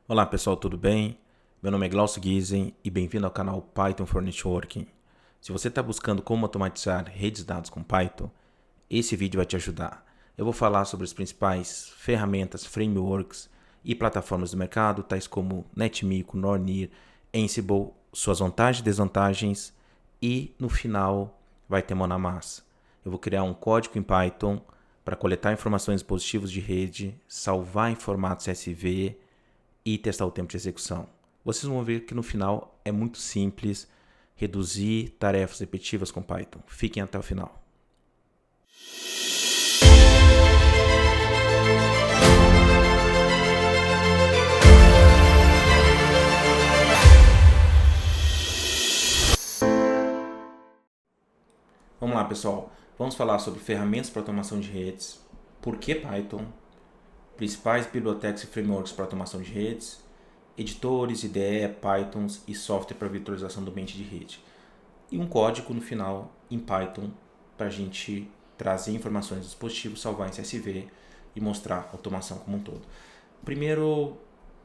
Olá pessoal, tudo bem? Meu nome é Glaucio Giesen e bem-vindo ao canal Python for Networking. Se você está buscando como automatizar redes de dados com Python, esse vídeo vai te ajudar. Eu vou falar sobre as principais ferramentas, frameworks e plataformas do mercado, tais como NetMico, Nornir, Ansible, suas vantagens e desvantagens e no final vai ter mão na massa. Eu vou criar um código em Python para coletar informações de dispositivos de rede, salvar em formato CSV e testar o tempo de execução. Vocês vão ver que no final é muito simples reduzir tarefas repetitivas com Python. Fiquem até o final. Vamos lá, pessoal. Vamos falar sobre ferramentas para automação de redes, por que Python, principais bibliotecas e frameworks para automação de redes, editores, IDE, Pythons e software para virtualização do ambiente de rede. E um código no final em Python para a gente trazer informações do dispositivo, salvar em CSV e mostrar a automação como um todo. Primeiro,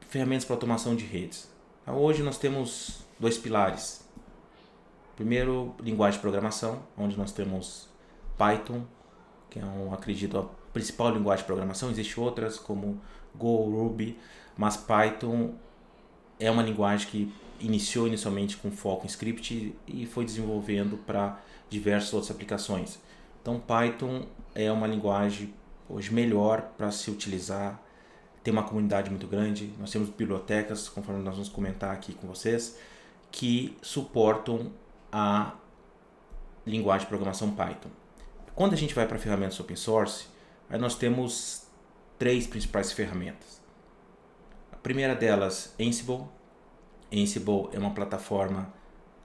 ferramentas para automação de redes. Hoje nós temos dois pilares. Primeiro, linguagem de programação, onde nós temos Python, que é, acredito, a principal linguagem de programação. Existem outras como Go, Ruby, mas Python é uma linguagem que iniciou inicialmente com foco em script e foi desenvolvendo para diversas outras aplicações. Então Python é uma linguagem hoje melhor para se utilizar, tem uma comunidade muito grande, nós temos bibliotecas, conforme nós vamos comentar aqui com vocês, que suportam a linguagem de programação Python. Quando a gente vai para ferramentas open source, aí nós temos três principais ferramentas. A primeira delas, Ansible. Ansible é uma plataforma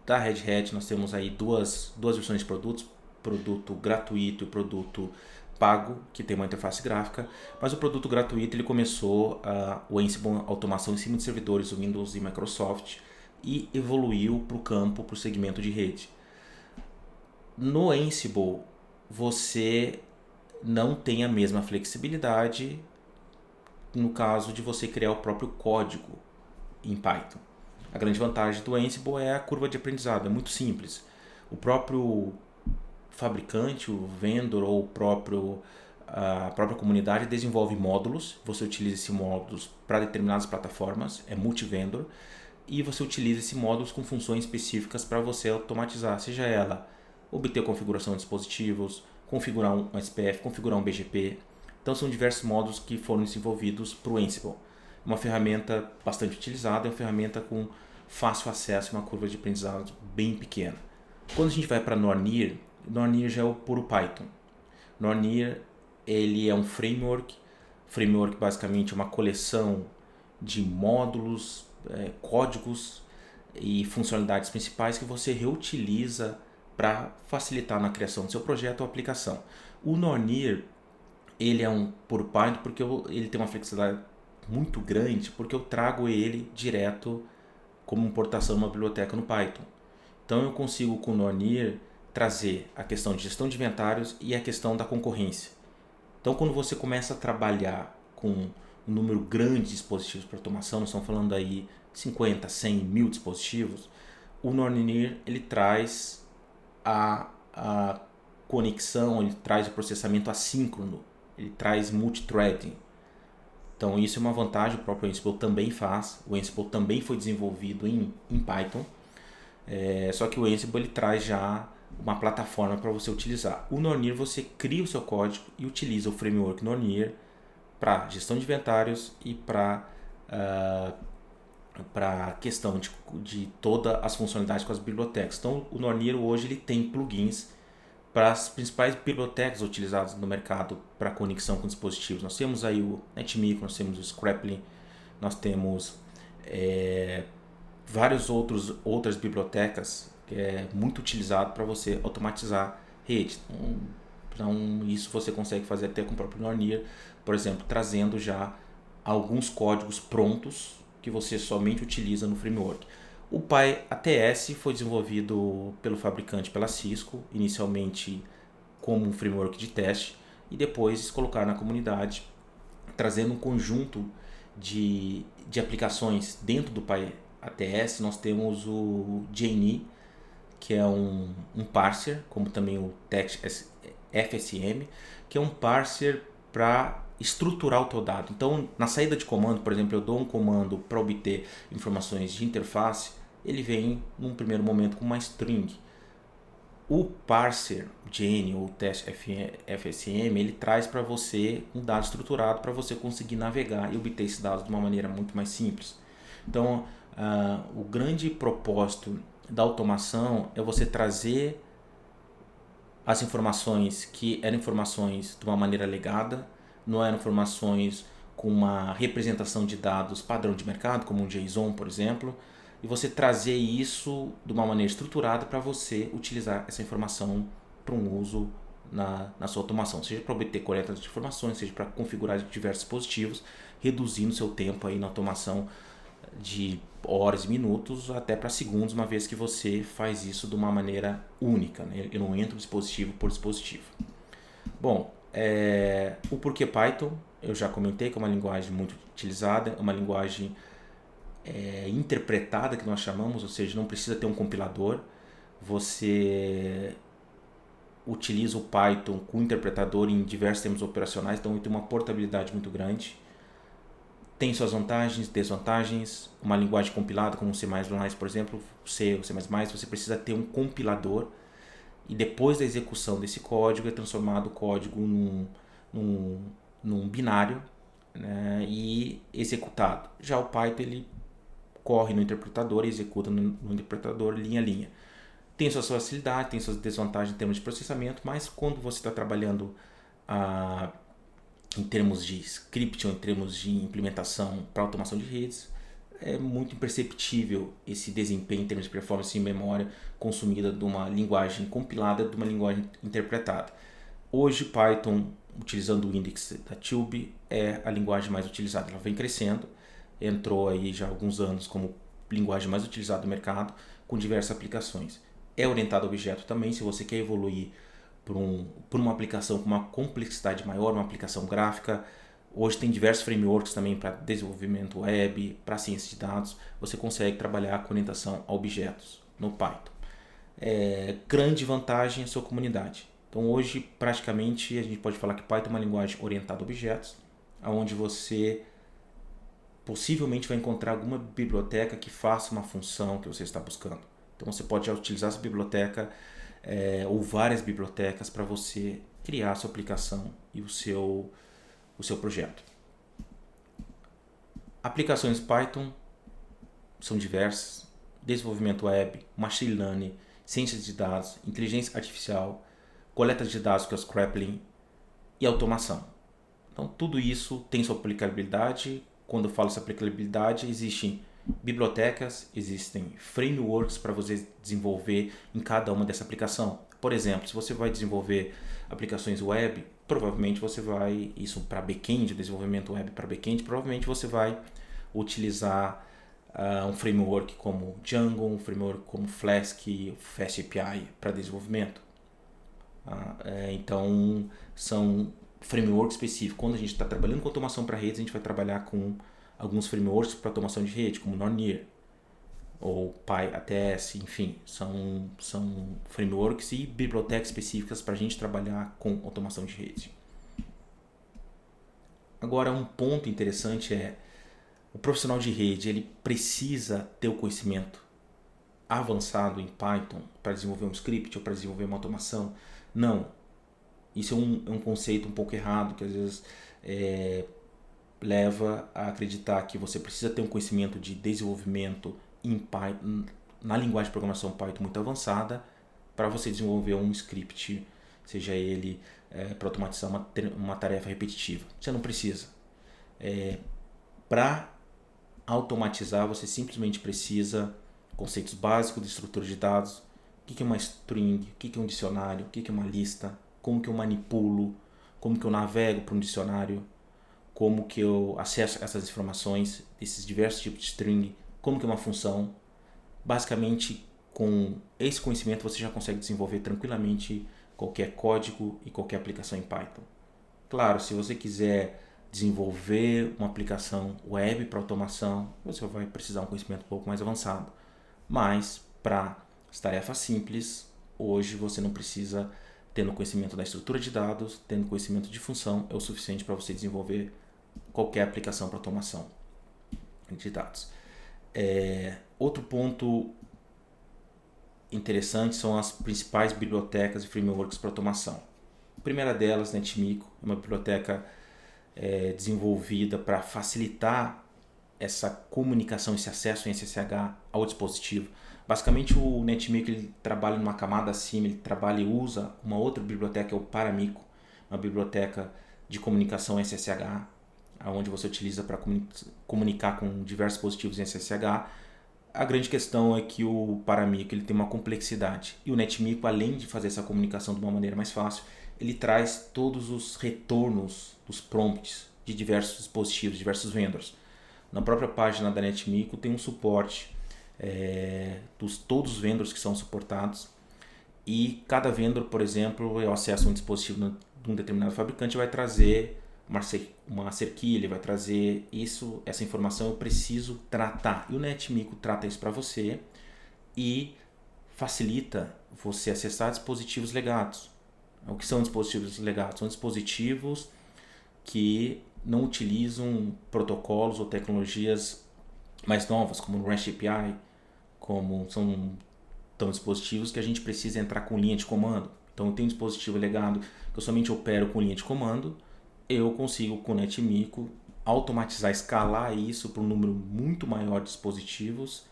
da Red Hat. Nós temos aí duas versões de produtos, produto gratuito e produto pago, que tem uma interface gráfica, mas o produto gratuito ele começou o Ansible automação em cima de servidores Windows e Microsoft e evoluiu para o campo, para o segmento de rede. No Ansible você não tem a mesma flexibilidade no caso de você criar o próprio código em Python. A grande vantagem do Ansible é a curva de aprendizado, é muito simples. O próprio fabricante, o vendor ou a própria comunidade desenvolve módulos, você utiliza esses módulos para determinadas plataformas, é multivendor, e você utiliza esses módulos com funções específicas para você automatizar, seja ela obter configuração de dispositivos, configurar um SPF, configurar um BGP. Então são diversos módulos que foram desenvolvidos para o Ansible. Uma ferramenta bastante utilizada, é uma ferramenta com fácil acesso e uma curva de aprendizado bem pequena. Quando a gente vai para Nornir, Nornir já é o puro Python. Nornir ele é um framework basicamente é uma coleção de módulos, códigos e funcionalidades principais que você reutiliza para facilitar na criação do seu projeto ou aplicação. O Nornir ele é um puro Python porque ele tem uma flexibilidade muito grande, porque eu trago ele direto como importação numa biblioteca no Python. Então eu consigo com o Nornir trazer a questão de gestão de inventários e a questão da concorrência. Então quando você começa a trabalhar com um número grande de dispositivos para automação, nós estamos falando aí 50, 100, 1000 dispositivos, o Nornir ele traz a conexão, ele traz o processamento assíncrono, ele traz multithreading. Então isso é uma vantagem, o próprio Ansible também faz. O Ansible também foi desenvolvido em Python, só que o Ansible ele traz já uma plataforma para você utilizar. O Nornir você cria o seu código e utiliza o framework Nornir para gestão de inventários e para a questão de todas as funcionalidades com as bibliotecas. Então o Nornir hoje ele tem plugins para as principais bibliotecas utilizadas no mercado para conexão com dispositivos. Nós temos aí o NetMico, nós temos o Scraply, nós temos várias outras bibliotecas que é muito utilizado para você automatizar rede. Então isso você consegue fazer até com o próprio Nornir, por exemplo, trazendo já alguns códigos prontos que você somente utiliza no framework. O PyATS foi desenvolvido pelo fabricante, pela Cisco, inicialmente como um framework de teste, e depois eles colocaram na comunidade, trazendo um conjunto de aplicações dentro do PyATS, nós temos o JNE, que é um parser, como também o TextFSM, que é um parser para estruturar o teu dado. Então, na saída de comando, por exemplo, eu dou um comando para obter informações de interface, ele vem num primeiro momento com uma string. O parser JNE ou TextFSM, ele traz para você um dado estruturado para você conseguir navegar e obter esses dados de uma maneira muito mais simples. Então, o grande propósito da automação é você trazer as informações que eram informações de uma maneira legada, não eram informações com uma representação de dados padrão de mercado, como um JSON, por exemplo, e você trazer isso de uma maneira estruturada para você utilizar essa informação para um uso na sua automação, seja para obter coleta de informações, seja para configurar diversos dispositivos, reduzindo seu tempo aí na automação de horas e minutos até para segundos, uma vez que você faz isso de uma maneira única, né? Eu não entro dispositivo por dispositivo. Bom, o porquê Python, eu já comentei que é uma linguagem muito utilizada, é uma linguagem interpretada, que nós chamamos, ou seja, não precisa ter um compilador, você utiliza o Python com o interpretador em diversos sistemas operacionais, então tem uma portabilidade muito grande. Tem suas vantagens, desvantagens. Uma linguagem compilada como o C++, por exemplo, C ou C++, você precisa ter um compilador e depois da execução desse código é transformado o código num binário, né, e executado. Já o Python, ele corre no interpretador e executa no interpretador linha a linha. Tem suas facilidades, tem suas desvantagens em termos de processamento, mas quando você está trabalhando em termos de script ou em termos de implementação para automação de redes, é muito imperceptível esse desempenho em termos de performance e memória consumida de uma linguagem compilada de uma linguagem interpretada. Hoje Python, utilizando o index da Tube, é a linguagem mais utilizada. Ela vem crescendo, entrou aí já há alguns anos como linguagem mais utilizada do mercado, com diversas aplicações. É orientado a objeto também, se você quer evoluir por uma aplicação com uma complexidade maior, uma aplicação gráfica. Hoje tem diversos frameworks também para desenvolvimento web, para ciência de dados. Você consegue trabalhar com orientação a objetos no Python. Grande vantagem é a sua comunidade. Então hoje praticamente a gente pode falar que Python é uma linguagem orientada a objetos, onde você possivelmente vai encontrar alguma biblioteca que faça uma função que você está buscando. Então você pode já utilizar essa biblioteca ou várias bibliotecas para você criar a sua aplicação e o seu projeto. Aplicações Python são diversas: desenvolvimento web, machine learning, ciências de dados, inteligência artificial, coleta de dados com o scrapping e automação. Então tudo isso tem sua aplicabilidade. Quando eu falo essa aplicabilidade, existem bibliotecas, existem frameworks para você desenvolver em cada uma dessa aplicação. Por exemplo, se você vai desenvolver aplicações web, provavelmente você vai, isso para back-end, desenvolvimento web para back-end, provavelmente você vai utilizar um framework como Django, um framework como Flask, FastAPI para desenvolvimento. Então, são frameworks específicos. Quando a gente está trabalhando com automação para redes, a gente vai trabalhar com alguns frameworks para automação de rede, como Nornir ou PyATS, enfim, são frameworks e bibliotecas específicas para a gente trabalhar com automação de rede. Agora, um ponto interessante é o profissional de rede, ele precisa ter o conhecimento avançado em Python para desenvolver um script ou para desenvolver uma automação? Não. Isso é um conceito um pouco errado, que às vezes leva a acreditar que você precisa ter um conhecimento de desenvolvimento em Python, na linguagem de programação Python muito avançada, para você desenvolver um script, seja ele para automatizar uma tarefa repetitiva. Você não precisa. Para automatizar, você simplesmente precisa conceitos básicos de estrutura de dados. O que é uma string, o que é um dicionário, o que é uma lista, como que eu manipulo, como que eu navego para um dicionário, como que eu acesso essas informações, esses diversos tipos de string, como que é uma função. Basicamente, com esse conhecimento você já consegue desenvolver tranquilamente qualquer código e qualquer aplicação em Python. Claro, se você quiser desenvolver uma aplicação web para automação, você vai precisar de um conhecimento um pouco mais avançado. Mas para as tarefas simples, hoje você não precisa, tendo conhecimento da estrutura de dados, tendo conhecimento de função, é o suficiente para você desenvolver qualquer aplicação para automação de dados. Outro ponto interessante são as principais bibliotecas e frameworks para automação. A primeira delas, NetMiko, é uma biblioteca desenvolvida para facilitar essa comunicação, esse acesso em SSH ao dispositivo. Basicamente, o NetMiko ele trabalha numa camada acima, ele trabalha e usa uma outra biblioteca, que é o Paramiko, uma biblioteca de comunicação SSH, onde você utiliza para comunicar com diversos dispositivos em SSH. A grande questão é que o Paramiko ele tem uma complexidade, e o NetMiko, além de fazer essa comunicação de uma maneira mais fácil, ele traz todos os retornos dos prompts de diversos dispositivos, diversos vendors. Na própria página da NetMiko tem um suporte dos todos os vendors que são suportados, e cada vendor, por exemplo, eu acesso um dispositivo de um determinado fabricante, vai trazer uma cerquilha, vai trazer essa informação eu preciso tratar, e o NetMiko trata isso para você e facilita você acessar dispositivos legados. O que são dispositivos legados? São dispositivos que não utilizam protocolos ou tecnologias mais novas, como o REST API, como são dispositivos que a gente precisa entrar com linha de comando. Então eu tenho um dispositivo legado que eu somente opero com linha de comando, eu consigo com o NetMiko automatizar, escalar isso para um número muito maior de dispositivos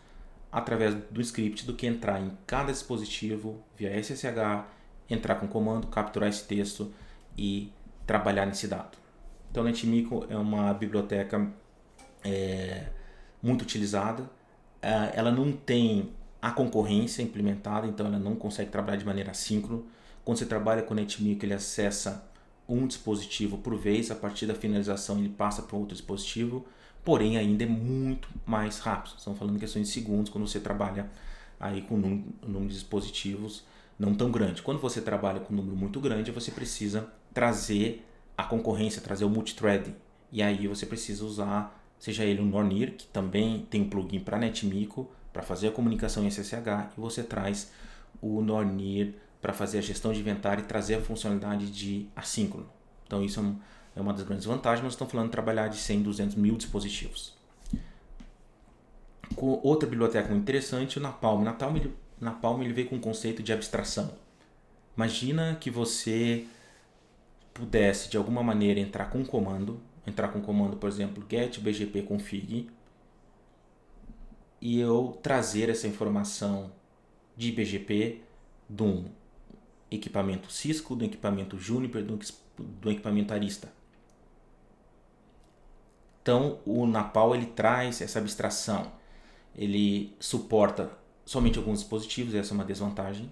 através do script do que entrar em cada dispositivo via SSH, entrar com comando, capturar esse texto e trabalhar nesse dado. Então, o NetMiko é uma biblioteca muito utilizada. Ela não tem a concorrência implementada, então ela não consegue trabalhar de maneira assíncrona. Quando você trabalha com o NetMiko, ele acessa um dispositivo por vez, a partir da finalização ele passa para outro dispositivo, porém ainda é muito mais rápido. Estamos falando em questões de segundos quando você trabalha aí com um número de dispositivos não tão grande. Quando você trabalha com um número muito grande, você precisa trazer a concorrência, trazer o multithreading, e aí você precisa usar, seja ele um Nornir, que também tem um plugin para NetMiko, para fazer a comunicação em SSH, e você traz o Nornir para fazer a gestão de inventário e trazer a funcionalidade de assíncrono. Então isso é uma das grandes vantagens, mas estamos falando de trabalhar de 100, 200 mil dispositivos. Com outra biblioteca muito interessante, o Napalm. Napalm ele veio com um conceito de abstração. Imagina que você pudesse de alguma maneira entrar com um comando, por exemplo, get bgp config, e eu trazer essa informação de BGP de um equipamento Cisco, do equipamento Juniper, do equipamento Arista. Então o Napalm ele traz essa abstração, ele suporta somente alguns dispositivos, essa é uma desvantagem.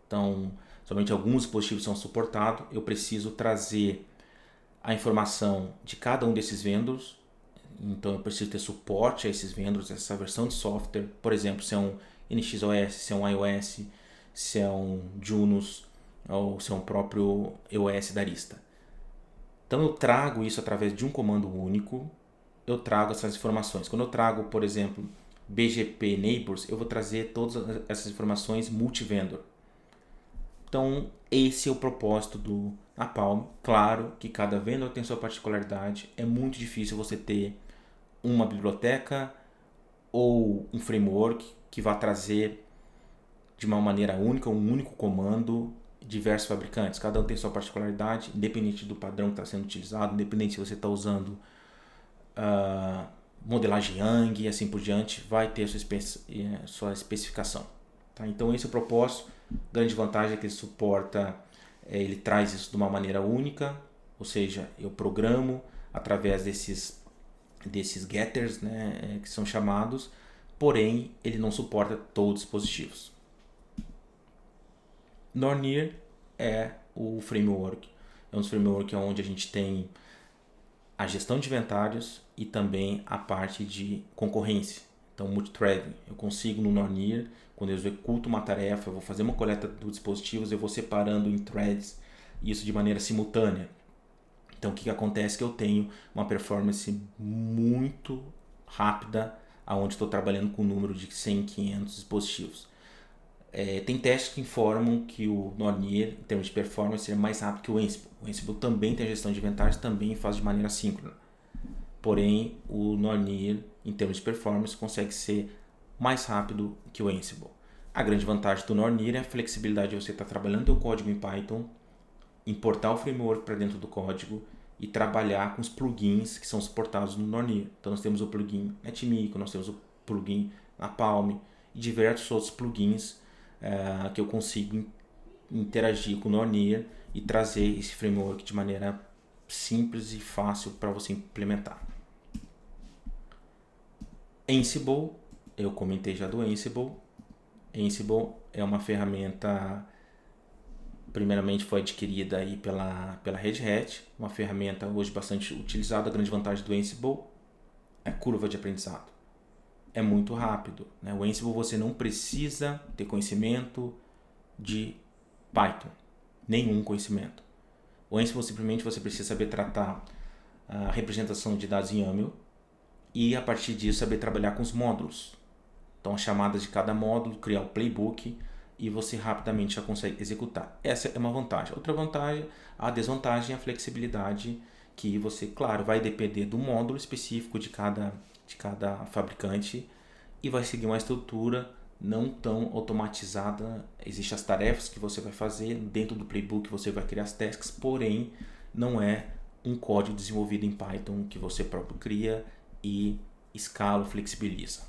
Então somente alguns dispositivos são suportados, eu preciso trazer a informação de cada um desses vendors, então eu preciso ter suporte a esses vendors, essa versão de software, por exemplo, se é um NXOS, se é um iOS, se é um Junos, ou se é um próprio EOS da Arista. Então eu trago isso através de um comando único, eu trago essas informações. Quando eu trago, por exemplo, BGP Neighbors, eu vou trazer todas essas informações multivendor. Então esse é o propósito do Napalm. Claro que cada vendor tem sua particularidade, é muito difícil você ter uma biblioteca ou um framework que vá trazer de uma maneira única, um único comando, diversos fabricantes. Cada um tem sua particularidade, independente do padrão que está sendo utilizado, independente se você está usando modelagem Yang e assim por diante, vai ter sua especificação. Tá? Então esse é o propósito. Grande vantagem é que ele suporta, ele traz isso de uma maneira única, ou seja, eu programo através desses getters, né, que são chamados, porém ele não suporta todos os dispositivos. Nornir é o framework, é um dos frameworks onde a gente tem a gestão de inventários e também a parte de concorrência. Então, multithreading, eu consigo no Nornir, quando eu executo uma tarefa, eu vou fazer uma coleta dos dispositivos, eu vou separando em threads, isso de maneira simultânea. Então, o que acontece é que eu tenho uma performance muito rápida, onde estou trabalhando com um número de 100, 500 dispositivos. Tem testes que informam que o Nornir, em termos de performance, é mais rápido que o Ansible. O Ansible também tem a gestão de inventários, também faz de maneira síncrona. Porém, o Nornir, em termos de performance, consegue ser mais rápido que o Ansible. A grande vantagem do Nornir é a flexibilidade de você estar trabalhando o código em Python, importar o framework para dentro do código e trabalhar com os plugins que são suportados no Nornir. Então nós temos o plugin NetMico, nós temos o plugin Napalm e diversos outros plugins que eu consigo interagir com o Nornir e trazer esse framework de maneira simples e fácil para você implementar. Ansible, eu comentei já do Ansible. Ansible é uma ferramenta, primeiramente foi adquirida aí pela Red Hat, uma ferramenta hoje bastante utilizada. A grande vantagem do Ansible é a curva de aprendizado. É muito rápido, né? O Ansible você não precisa ter conhecimento de Python, nenhum conhecimento. O Ansible simplesmente você precisa saber tratar a representação de dados em YAML e a partir disso saber trabalhar com os módulos. Então as chamadas de cada módulo, criar o playbook e você rapidamente já consegue executar. Essa é uma vantagem. Outra vantagem, a desvantagem é a flexibilidade, que você, claro, vai depender do módulo específico de cada fabricante e vai seguir uma estrutura não tão automatizada. Existem as tarefas que você vai fazer, dentro do playbook você vai criar as tasks, porém não é um código desenvolvido em Python que você próprio cria e escala, flexibiliza.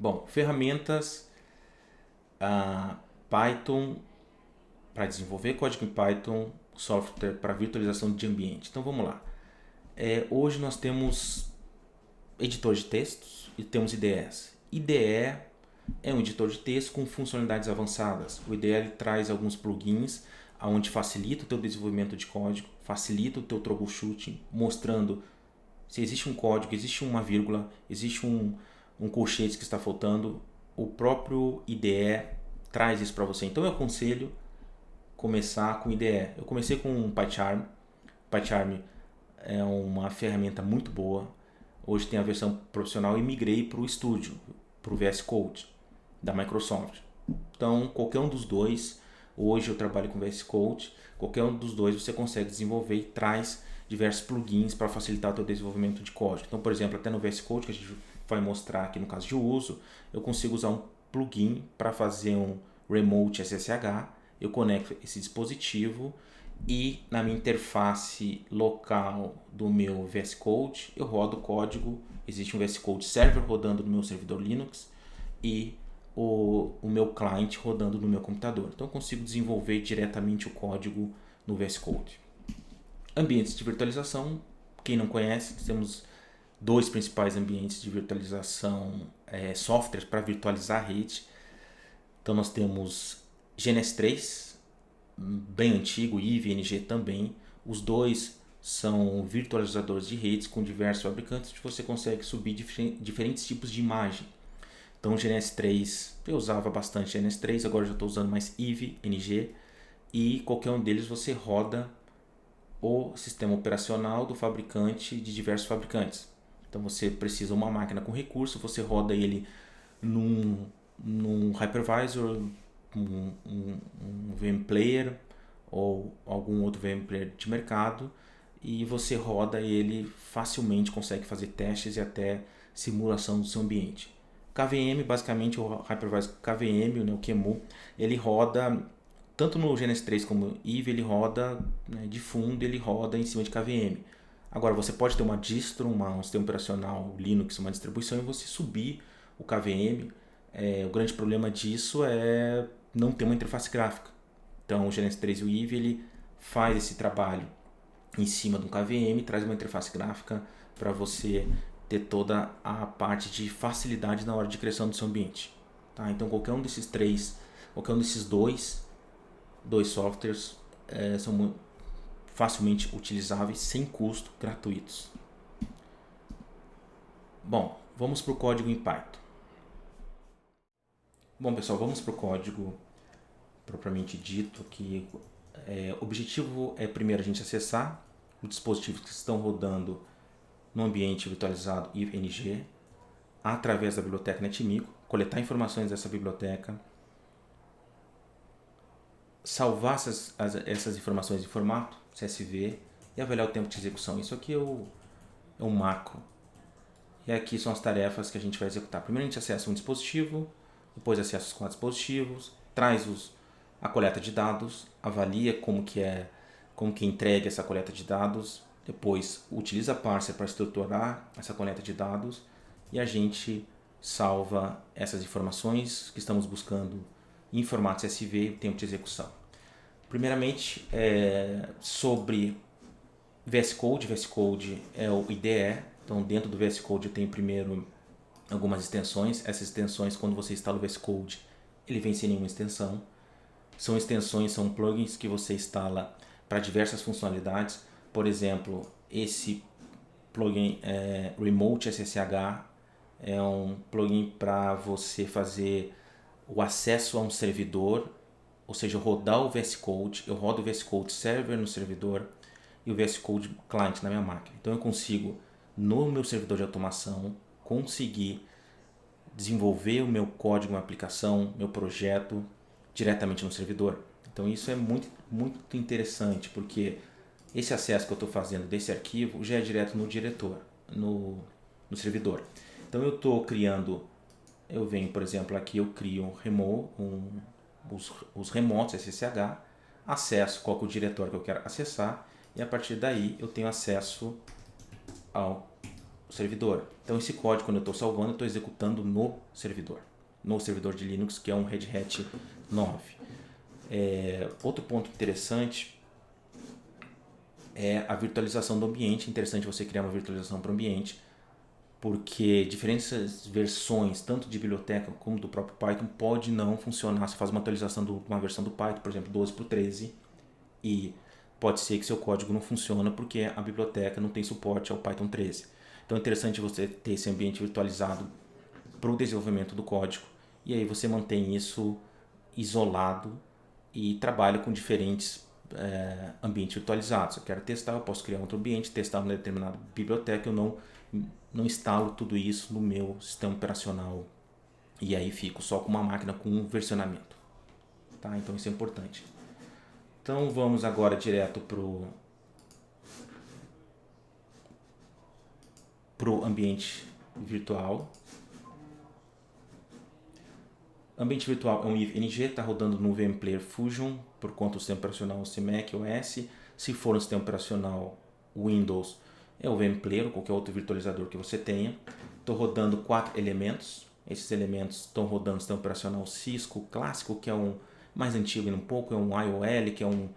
Bom, ferramentas Python para desenvolver código em Python, software para virtualização de ambiente. Então vamos lá. Hoje nós temos editor de textos e temos IDEs. IDE é um editor de texto com funcionalidades avançadas. O IDE ele traz alguns plugins onde facilita o teu desenvolvimento de código, facilita o teu troubleshooting, mostrando se existe um código, existe uma vírgula, existe um colchete que está faltando. O próprio IDE traz isso para você. Então eu aconselho começar com IDE. Eu comecei com o PyCharm. PyCharm é uma ferramenta muito boa. Hoje tem a versão profissional e migrei para o Studio, para o VS Code da Microsoft. Então, qualquer um dos dois, hoje eu trabalho com VS Code, qualquer um dos dois você consegue desenvolver e traz diversos plugins para facilitar o teu desenvolvimento de código. Então, por exemplo, até no VS Code, que a gente vai mostrar aqui no caso de uso, eu consigo usar um plugin para fazer um Remote SSH, eu conecto esse dispositivo e na minha interface local do meu VS Code eu rodo o código. Existe um VS Code Server rodando no meu servidor Linux e o meu client rodando no meu computador. Então eu consigo desenvolver diretamente o código no VS Code. Ambientes de virtualização, quem não conhece, temos dois principais ambientes de virtualização, softwares para virtualizar a rede. Então nós temos GNS3, bem antigo, IVE, NG também. Os dois são virtualizadores de redes com diversos fabricantes, onde você consegue subir diferentes tipos de imagem. Então o GNS3, eu usava bastante GNS3, agora já estou usando mais IVE, NG, e qualquer um deles você roda o sistema operacional do fabricante, de diversos fabricantes. Então você precisa de uma máquina com recurso, você roda ele num hypervisor, um VM Player ou algum outro VM Player de mercado, e você roda ele facilmente, consegue fazer testes e até simulação do seu ambiente. KVM, basicamente o hypervisor KVM, né, o QEMU, ele roda tanto no GNS3 como no IVE, ele roda, né, de fundo, ele roda em cima de KVM. Agora você pode ter uma distro, um sistema operacional Linux, uma distribuição, e você subir o KVM. O grande problema disso é não ter uma interface gráfica. Então o GNS3 e o IVE ele faz esse trabalho em cima do KVM, traz uma interface gráfica para você ter toda a parte de facilidade na hora de criação do seu ambiente. Tá? Então qualquer um desses dois softwares são facilmente utilizáveis, sem custo, gratuitos. Bom, vamos para o código em Python. Bom pessoal, vamos para o código propriamente dito, que O objetivo é primeiro a gente acessar os dispositivos que estão rodando no ambiente virtualizado ING através da biblioteca NetMigo, coletar informações dessa biblioteca, salvar essas informações em formato CSV e avaliar o tempo de execução. Isso aqui é o macro. E aqui são as tarefas que a gente vai executar. Primeiro a gente acessa um dispositivo, depois acessa os 4 dispositivos, traz a coleta de dados, avalia como que é entregue essa coleta de dados, depois utiliza a parser para estruturar essa coleta de dados e a gente salva essas informações que estamos buscando em formato CSV e o tempo de execução. Primeiramente, sobre VS Code. VS Code é o IDE, então dentro do VS Code eu tenho primeiro algumas extensões. Essas extensões, quando você instala o VS Code, ele vem sem nenhuma extensão. São extensões, são plugins que você instala para diversas funcionalidades. Por exemplo, esse plugin Remote SSH é um plugin para você fazer o acesso a um servidor, ou seja, rodar o VS Code. Eu rodo o VS Code Server no servidor e o VS Code Client na minha máquina. Então eu consigo, no meu servidor de automação, conseguir desenvolver o meu código, minha aplicação, meu projeto diretamente no servidor. Então isso é muito, muito interessante, porque esse acesso que eu estou fazendo desse arquivo já é direto no diretor, no servidor. Então eu estou criando, eu venho, por exemplo, aqui eu crio os remotos SSH, acesso qual que é o diretório que eu quero acessar e a partir daí eu tenho acesso ao servidor. Então esse código, quando eu estou salvando, eu estou executando no servidor de Linux, que é um Red Hat 9. Outro ponto interessante é a virtualização do ambiente. É interessante você criar uma virtualização para o ambiente, porque diferentes versões, tanto de biblioteca como do próprio Python, pode não funcionar. Você faz uma atualização de uma versão do Python, por exemplo, 12 para o 13, e pode ser que seu código não funcione porque a biblioteca não tem suporte ao Python 13. Então é interessante você ter esse ambiente virtualizado para o desenvolvimento do código, e aí você mantém isso isolado e trabalha com diferentes ambientes virtualizados. Eu quero testar, eu posso criar outro ambiente, testar uma determinada biblioteca, eu não instalo tudo isso no meu sistema operacional e aí fico só com uma máquina com um versionamento. Tá? Então isso é importante. Então vamos agora direto pro ambiente virtual. Ambiente virtual é um ING, está rodando no VM Fusion por conta do sistema operacional Mac OS. Se for um sistema operacional Windows, é o VMplayer ou qualquer outro virtualizador que você tenha. Estou rodando 4 elementos. Esses elementos estão rodando no sistema operacional Cisco clássico, que é um mais antigo um pouco, é um IOL, que é um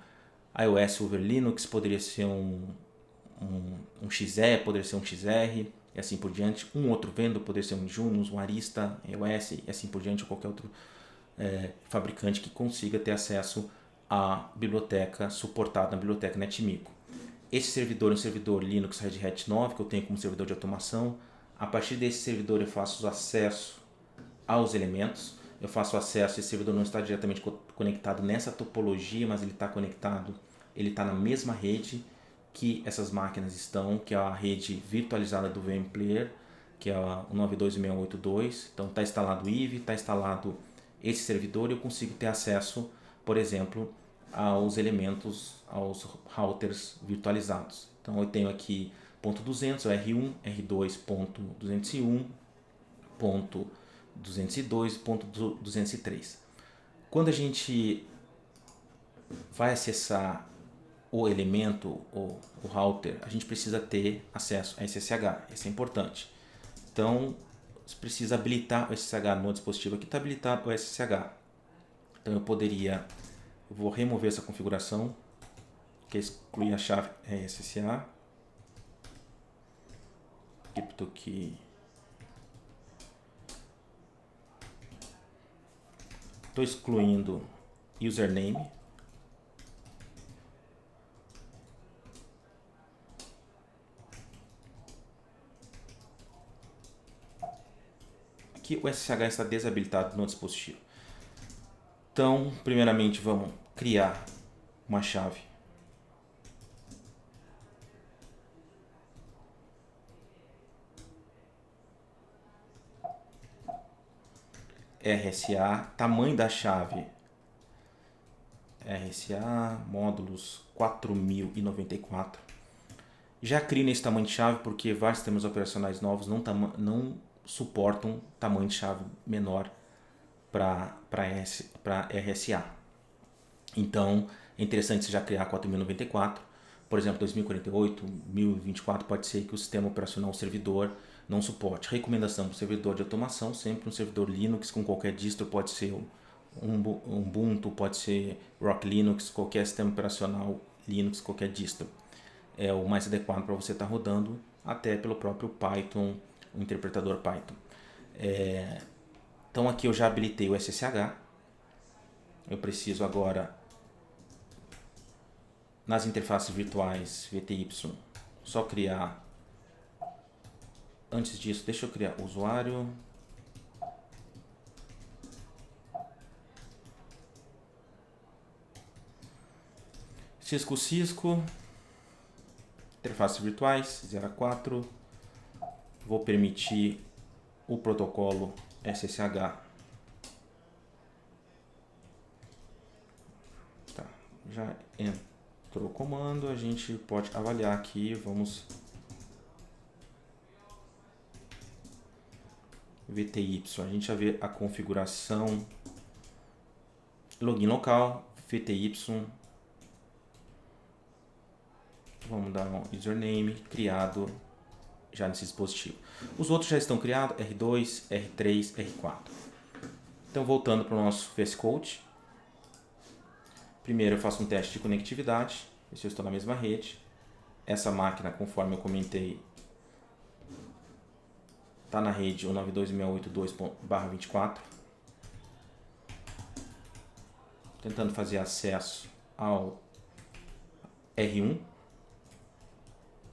iOS over Linux, poderia ser um XE, poderia ser um XR, e assim por diante. Um outro vendor poderia ser um Junos, um Arista, iOS, e assim por diante, ou qualquer outro fabricante que consiga ter acesso à biblioteca suportada na biblioteca NetMigo. Esse servidor é um servidor Linux Red Hat 9, que eu tenho como servidor de automação. A partir desse servidor eu faço acesso aos elementos. Eu faço acesso, esse servidor não está diretamente conectado nessa topologia, mas ele está conectado, ele está na mesma rede que essas máquinas estão, que é a rede virtualizada do VMplayer, que é o 92.168.2. Então está instalado o IVE, está instalado esse servidor e eu consigo ter acesso, por exemplo, aos elementos, aos routers virtualizados. Então eu tenho aqui .200, o R1, R2.201, .202, .203. Quando a gente vai acessar o elemento, o router, a gente precisa ter acesso a SSH, isso é importante. Então, você precisa habilitar o SSH no dispositivo. Aqui está habilitado o SSH. Então, eu vou remover essa configuração, que é excluir a chave SSH. CryptoKey. Estou excluindo username. Aqui o SSH está desabilitado no dispositivo. Então, primeiramente, vamos criar uma chave. RSA, tamanho da chave. RSA, módulos 4094. Já crio nesse tamanho de chave porque vários sistemas operacionais novos não suportam tamanho de chave menor para RSA. Então, é interessante você já criar 4094. Por exemplo, 2048, 1024, pode ser que o sistema operacional, o servidor, não suporte. Recomendação para o servidor de automação, sempre um servidor Linux com qualquer distro, pode ser um Ubuntu, pode ser Rock Linux, qualquer sistema operacional Linux, qualquer distro. É o mais adequado para você estar rodando, até pelo próprio Python, o interpretador Python. Então aqui eu já habilitei o SSH. Eu preciso agora, nas interfaces virtuais VTY, só criar. Antes disso, deixa eu criar o usuário. Cisco, interfaces virtuais 04. Vou permitir o protocolo SSH. Tá, já entrou o comando, a gente pode avaliar aqui, vamos VTY, a gente vai ver a configuração, login local, VTY, vamos dar um username criado já nesse dispositivo. Os outros já estão criados, R2, R3, R4. Então, voltando para o nosso VS Code. Primeiro eu faço um teste de conectividade, ver se eu estou na mesma rede. Essa máquina, conforme eu comentei, está na rede 192.168.2.24. Tentando fazer acesso ao R1.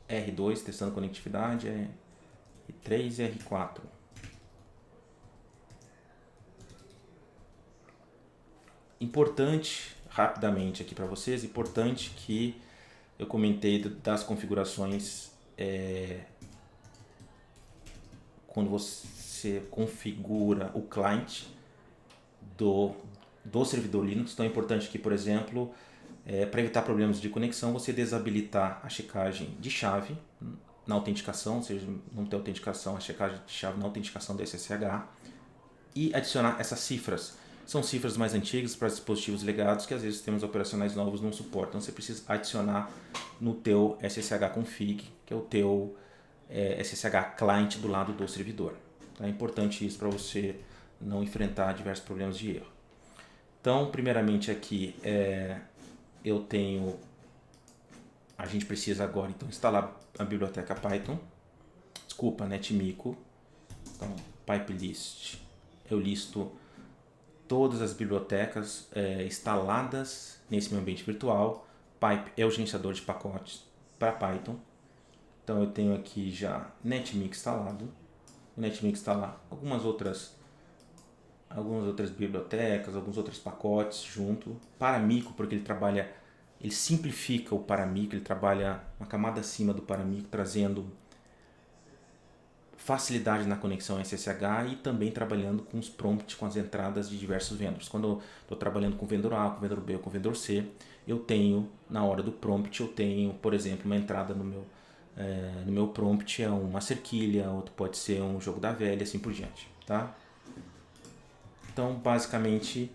R2, testando conectividade, R3 e R4. Importante, rapidamente aqui para vocês, importante que eu comentei das configurações quando você configura o client do servidor Linux. Então é importante que, por exemplo, para evitar problemas de conexão, você desabilitar a checagem de chave na autenticação, ou seja, não ter autenticação, a checagem de chave na autenticação do SSH, e adicionar essas cifras. São cifras mais antigas para dispositivos legados que às vezes sistemas operacionais novos não suportam. Então você precisa adicionar no teu SSH config, que é o teu SSH client do lado do servidor. Então é importante isso para você não enfrentar diversos problemas de erro. Então, primeiramente aqui a gente precisa agora então instalar a biblioteca Python, NetMico. Então, pipelist, eu listo todas as bibliotecas instaladas nesse meu ambiente virtual. Pipe é o gerenciador de pacotes para Python. Então eu tenho aqui já NetMico instalado. O NetMico instala algumas outras bibliotecas, alguns outros pacotes junto. Paramico, porque ele simplifica o Paramico, ele trabalha uma camada acima do Paramico, trazendo facilidade na conexão SSH e também trabalhando com os prompts, com as entradas de diversos vendors. Quando eu estou trabalhando com o vendor A, com o vendor B ou com o vendor C, eu tenho, na hora do prompt, eu tenho, por exemplo, uma entrada no meu prompt é uma cerquilha, outro pode ser um jogo da velha, assim por diante. Tá? Então, basicamente,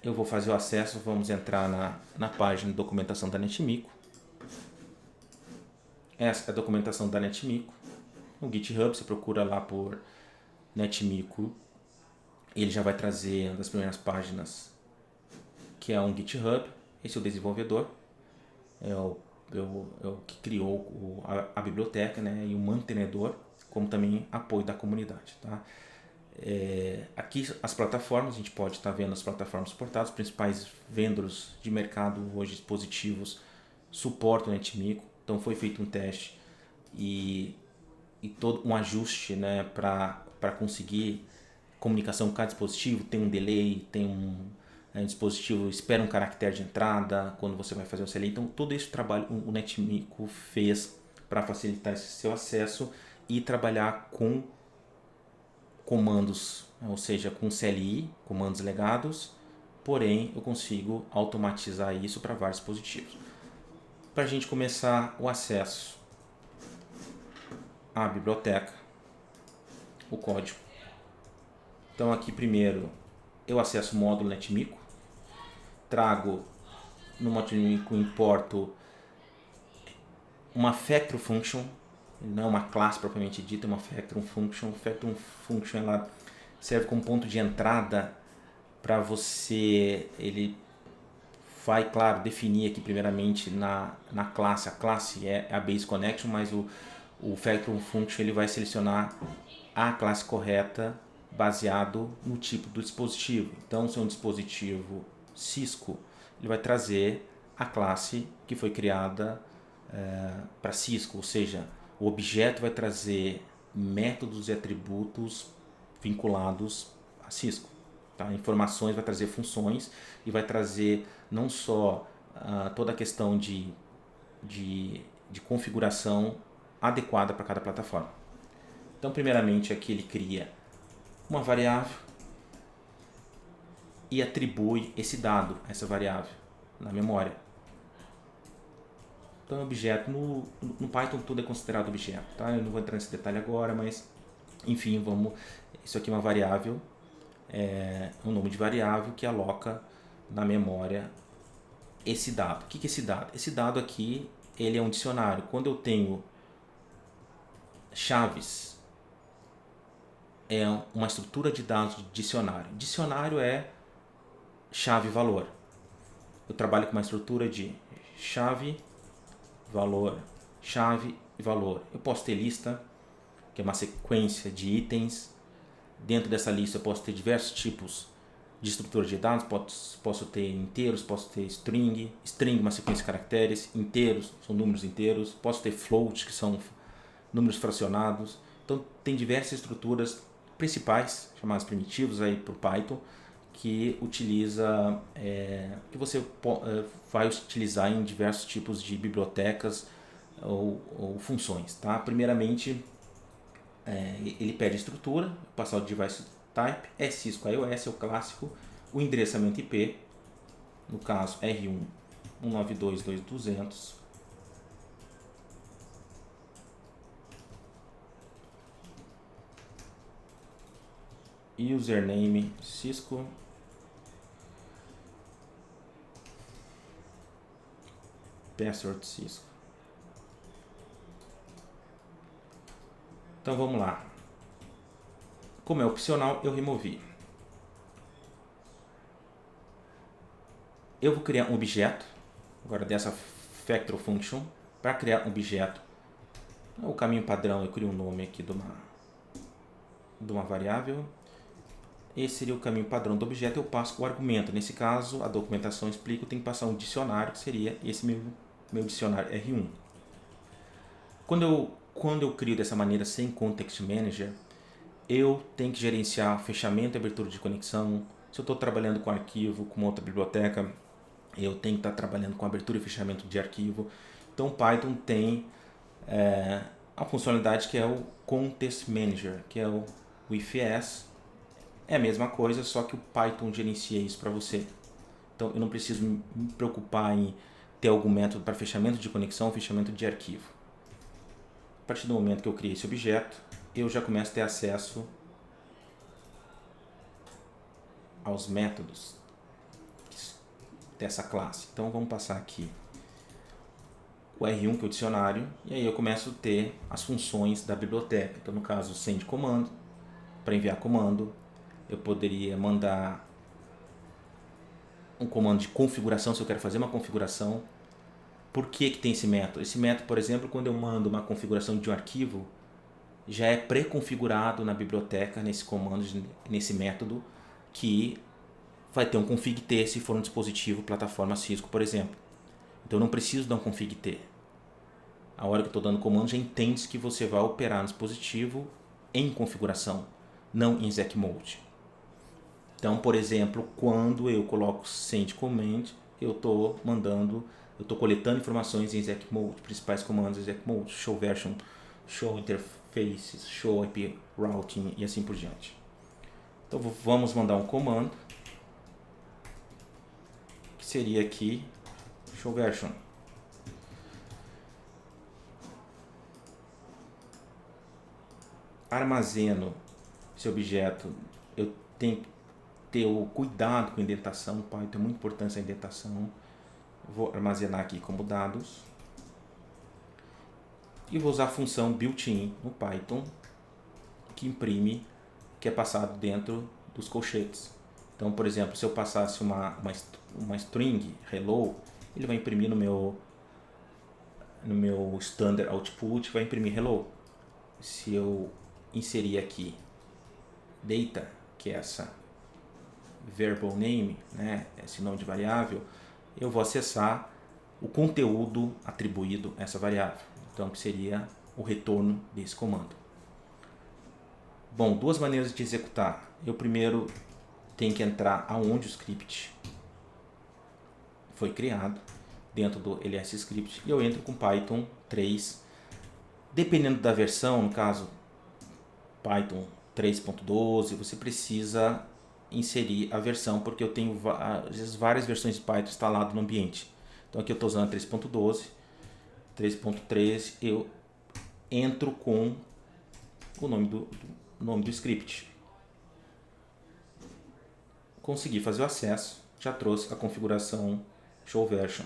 eu vou fazer o acesso, vamos entrar na página de documentação da NetMico. Essa é a documentação da NetMico. No GitHub, você procura lá por NetMico. Ele já vai trazer uma das primeiras páginas, que é um GitHub. Esse é o desenvolvedor. É o que criou a biblioteca, né? E o mantenedor, como também apoio da comunidade. Tá? Aqui as plataformas, a gente pode estar vendo as plataformas suportadas. Os principais vendors de mercado hoje, dispositivos, suportam o NetMico. Então foi feito um teste e todo um ajuste, né, para conseguir comunicação com cada dispositivo. Tem um delay, tem o dispositivo espera um caractere de entrada quando você vai fazer o CLI. Então, todo esse trabalho o NetMico fez para facilitar esse seu acesso e trabalhar com comandos, ou seja, com CLI, comandos legados, porém eu consigo automatizar isso para vários dispositivos. Para a gente começar o acesso à biblioteca, o código. Então aqui primeiro eu acesso o módulo NetMico, trago no módulo NetMico, importo uma Factory Function, não é uma classe propriamente dita, é uma Factory Function. Factory Function ela serve como ponto de entrada para você, ele vai, claro, definir aqui primeiramente na classe, a classe é a Base Connection, mas o Factory Function ele vai selecionar a classe correta baseado no tipo do dispositivo. Então, se é um dispositivo Cisco, ele vai trazer a classe que foi criada para Cisco, ou seja, o objeto vai trazer métodos e atributos vinculados a Cisco. Tá? Informações, vai trazer funções e vai trazer não só toda a questão de configuração adequada para cada plataforma. Então, primeiramente, aqui ele cria uma variável e atribui esse dado, essa variável, na memória. Então, objeto, no Python tudo é considerado objeto, tá? Eu não vou entrar nesse detalhe agora, mas enfim, isso aqui é uma variável, um nome de variável que aloca na memória esse dado. O que é esse dado? Esse dado aqui, ele é um dicionário. Quando eu tenho chaves, é uma estrutura de dados de dicionário. Dicionário é chave-valor. Eu trabalho com uma estrutura de chave, valor, chave e valor. Eu posso ter lista, que é uma sequência de itens. Dentro dessa lista eu posso ter diversos tipos de estrutura de dados. Posso ter inteiros, posso ter string, uma sequência de caracteres, inteiros, são números inteiros. Posso ter float, que são números fracionados. Então tem diversas estruturas principais, chamadas primitivos aí para o Python, que utiliza, que você vai utilizar em diversos tipos de bibliotecas ou funções. Tá? Primeiramente, ele pede estrutura, passar o device type, é Cisco iOS, é o clássico, o endereçamento IP, no caso R1 192.200, username Cisco, password Cisco. Então vamos lá. Como é opcional, eu removi. Eu vou criar um objeto, agora dessa Factory Function, para criar um objeto. O caminho padrão, eu crio um nome aqui de uma variável. Esse seria o caminho padrão do objeto, eu passo o argumento. Nesse caso, a documentação explica, eu tenho que passar um dicionário, que seria esse meu dicionário R1. Quando eu crio dessa maneira sem Context Manager, eu tenho que gerenciar fechamento e abertura de conexão. Se eu estou trabalhando com arquivo, com outra biblioteca, eu tenho que estar trabalhando com abertura e fechamento de arquivo. Então, o Python tem a funcionalidade que é o Context Manager, que é o IFS. É a mesma coisa, só que o Python gerencia isso para você. Então, eu não preciso me preocupar em ter algum método para fechamento de conexão, fechamento de arquivo. A partir do momento que eu criei esse objeto, eu já começo a ter acesso aos métodos dessa classe. Então vamos passar aqui o R1, que é o dicionário, e aí eu começo a ter as funções da biblioteca. Então no caso, o send comando, para enviar comando, eu poderia mandar um comando de configuração, se eu quero fazer uma configuração. Por que tem esse método? Esse método, por exemplo, quando eu mando uma configuração de um arquivo, já é pré-configurado na biblioteca, nesse comando, nesse método, que vai ter um config-t se for um dispositivo plataforma Cisco, por exemplo. Então eu não preciso dar um config-t. A hora que eu estou dando comando, já entende que você vai operar no dispositivo em configuração, não em exec mode. Então, por exemplo, quando eu coloco send command, eu estou coletando informações em exec mode, principais comandos exec mode, show version, show interfaces, show IP routing e assim por diante. Então vamos mandar um comando, que seria aqui show version. Armazeno esse objeto, eu tenho que ter o cuidado com a indentação, Python é muito importante essa indentação. Vou armazenar aqui como dados e vou usar a função built-in no Python que imprime, que é passado dentro dos colchetes. Então, por exemplo, se eu passasse uma string hello, ele vai imprimir no meu standard output, vai imprimir hello. Se eu inserir aqui data, que é essa variable name, né, esse nome de variável, eu vou acessar o conteúdo atribuído a essa variável. Então, que seria o retorno desse comando. Bom, duas maneiras de executar. Eu primeiro tenho que entrar aonde o script foi criado, dentro do ls script, e eu entro com Python 3. Dependendo da versão, no caso Python 3.12, você precisa inserir a versão, porque eu tenho às vezes várias versões de Python instaladas no ambiente. Então aqui eu estou usando 3.12, 3.13, eu entro com o nome do script. Consegui fazer o acesso, já trouxe a configuração show version